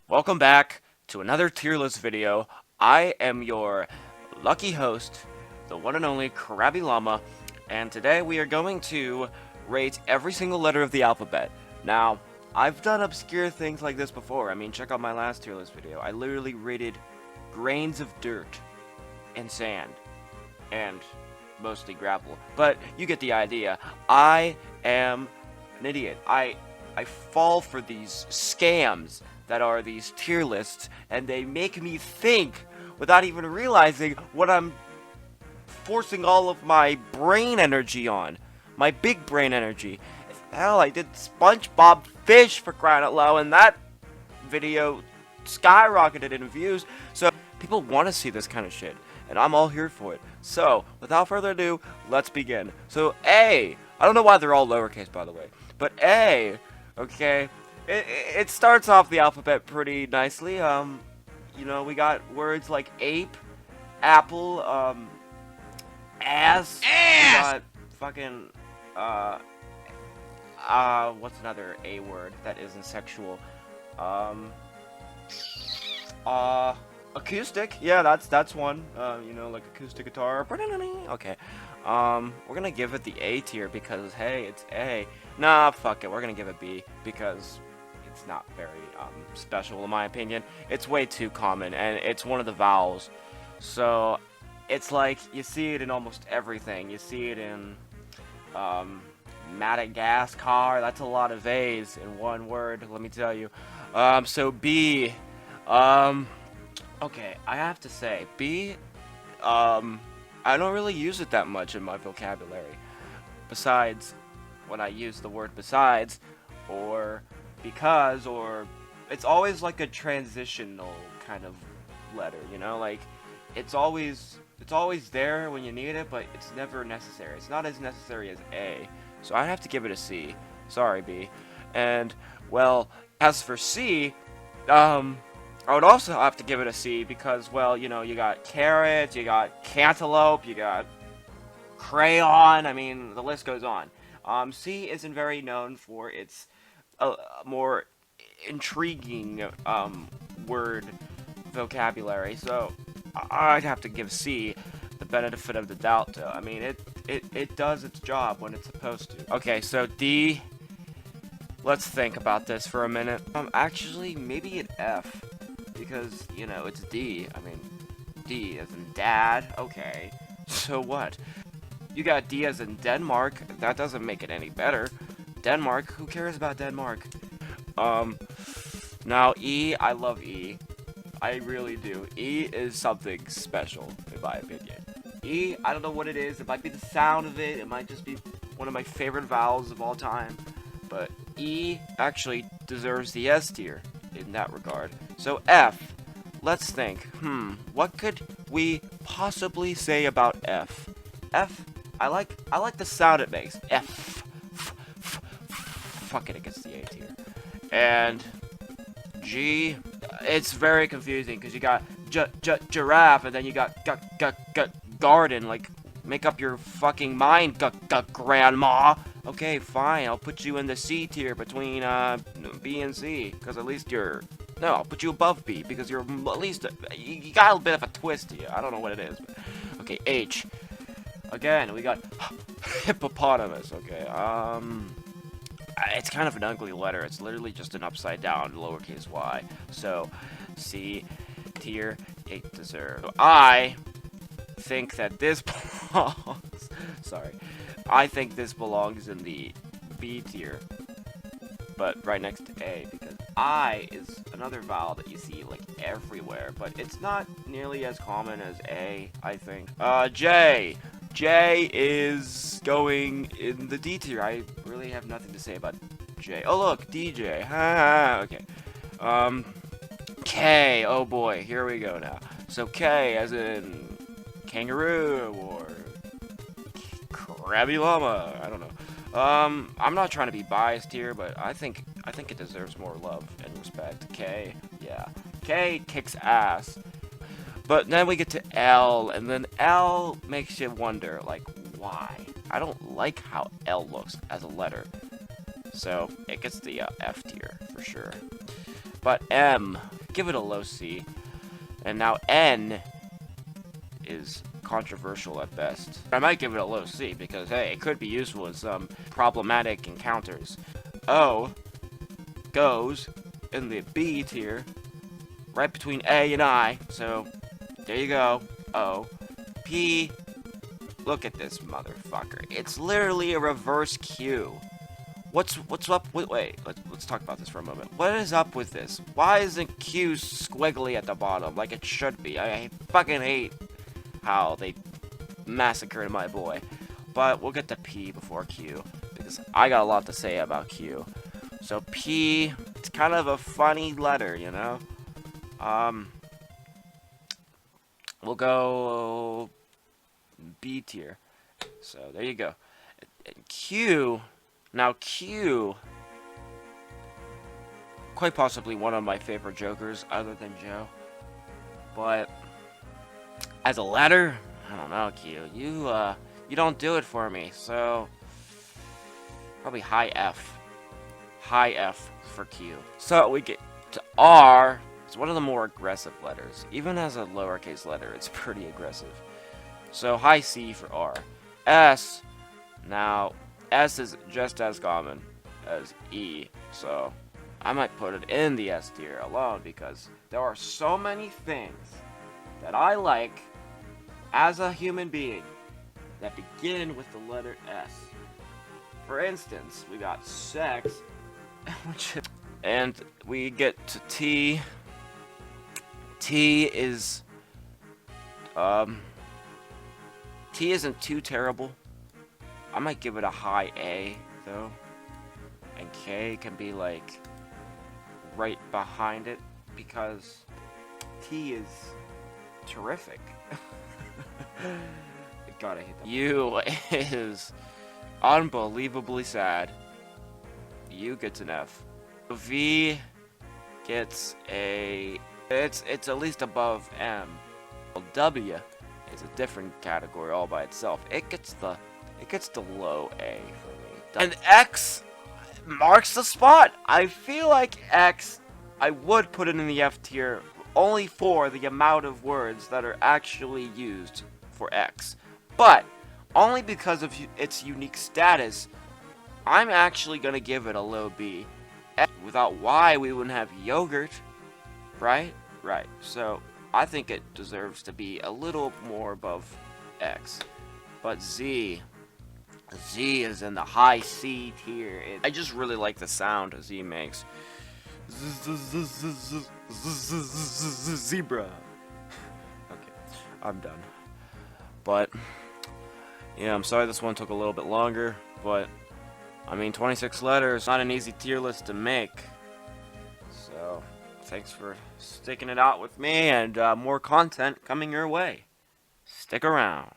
Welcome back to another tier list video. I am your lucky host, the one and only KrabbyLama, and today we are going to rate every single letter of the alphabet. Now, I've done obscure things like this before. I mean, check out my last tier list video. I literally rated grains of dirt and sand, and mostly gravel. But you get the idea. I am an idiot. I fall for these scams that are these tier lists, and they make me think without even realizing what I'm forcing all of my brain energy on. My big brain energy. Hell, I did SpongeBob Fish for crying out loud, and that video skyrocketed in views. So people want to see this kind of shit, and I'm all here for it. So without further ado, let's begin. So A, I don't know why they're all lowercase, by the way, but A, okay, it starts off the alphabet pretty nicely. You know, we got words like ape, apple, ass. We got fucking what's another A word that isn't sexual? Acoustic. Yeah, that's one. You know, like acoustic guitar. Okay. We're gonna give it the A tier because hey, it's A. Nah, fuck it. We're gonna give it B because it's not very special in my opinion. It's way too common and it's one of the vowels. So it's like you see it in almost everything. You see it in Madagascar. That's a lot of A's in one word, let me tell you. So B, okay, I have to say, B, I don't really use it that much in my vocabulary. Besides, when I use the word besides, or because, or it's always like a transitional kind of letter, you know, like it's always there when you need it, but it's never necessary. It's not as necessary as A, so I have to give it a C. Sorry, B. And well, as for C, I would also have to give it a C because, well, you know, you got carrot, you got cantaloupe, you got crayon. I mean, the list goes on. C isn't very known for its more intriguing word vocabulary, so I'd have to give C the benefit of the doubt. Though. I mean, it does its job when it's supposed to. Okay, so D. Let's think about this for a minute. Actually, maybe an F. Because, you know, it's D. I mean, D as in dad. Okay. So what? You got D as in Denmark. That doesn't make it any better. Denmark? Who cares about Denmark? Now E, I love E. I really do. E is something special, in my opinion. E, I don't know what it is. It might be the sound of it. It might just be one of my favorite vowels of all time. But E actually deserves the S tier in that regard. So F, let's think. What could we possibly say about F? F, I like the sound it makes. F. Fuck it, it gets the A tier. And G, it's very confusing because you got giraffe and then you got garden. Like, make up your fucking mind, grandma. Okay, fine, I'll put you in the C tier between B and C, because at least you're... No, I'll put you above B, because you're at least... You got a bit of a twist here. I don't know what it is. But... Okay, H. Again, we got hippopotamus, okay. It's kind of an ugly letter. It's literally just an upside down lowercase y. So, C tier, it deserves. So I think that this belongs... Sorry. I think this belongs in the B tier, but right next to A, because I is another vowel that you see like everywhere, but it's not nearly as common as A, I think. J. J is going in the D tier. I really have nothing to say about J. Oh look, DJ. Ha, okay. K. Oh boy, here we go now. So K as in kangaroo or KrabbyLama. I don't know. I'm not trying to be biased here, but I think it deserves more love and respect. K, yeah. K kicks ass. But then we get to L, and then L makes you wonder, like, why? I don't like how L looks as a letter. So, it gets the F tier, for sure. But M. give it a low C. And now N is controversial at best. I might give it a low C because, hey, it could be useful in some problematic encounters. O goes in the B tier, right between A and I. So, there you go. O. P. Look at this motherfucker. It's literally a reverse Q. What's up with... Wait, let's talk about this for a moment. What is up with this? Why isn't Q squiggly at the bottom like it should be? I fucking hate how they massacred my boy. But we'll get to P before Q, because I got a lot to say about Q. So P, it's kind of a funny letter, you know? We'll go B tier. So there you go. And Q, now Q, quite possibly one of my favorite Jokers other than Joe. But as a letter, I don't know, Q. You don't do it for me. So probably high F. High F for Q. So we get to R. It's one of the more aggressive letters. Even as a lowercase letter, it's pretty aggressive. So high C for R. S. Now, S is just as common as E. So I might put it in the S tier alone because there are so many things that I like as a human being that begin with the letter S. For instance, we got sex, and we get to T. T is, T isn't too terrible. I might give it a high A, though. And K can be, like, right behind it, because T is terrific. I gotta hate that. U is unbelievably sad. U gets an F. V gets a... It's at least above M. Well, W is a different category all by itself. It gets the low A for me. And X marks the spot. I feel like X, I would put it in the F tier only for the amount of words that are actually used for X. But only because of its unique status, I'm actually gonna give it a low B. Without Y, we wouldn't have yogurt, right? Right. So I think it deserves to be a little more above X. But Z is in the high C tier. I just really like the sound Z makes. Zebra. Okay, I'm done. But yeah, I'm sorry this one took a little bit longer, but I mean 26 letters, not an easy tier list to make. So thanks for sticking it out with me, and more content coming your way. Stick around.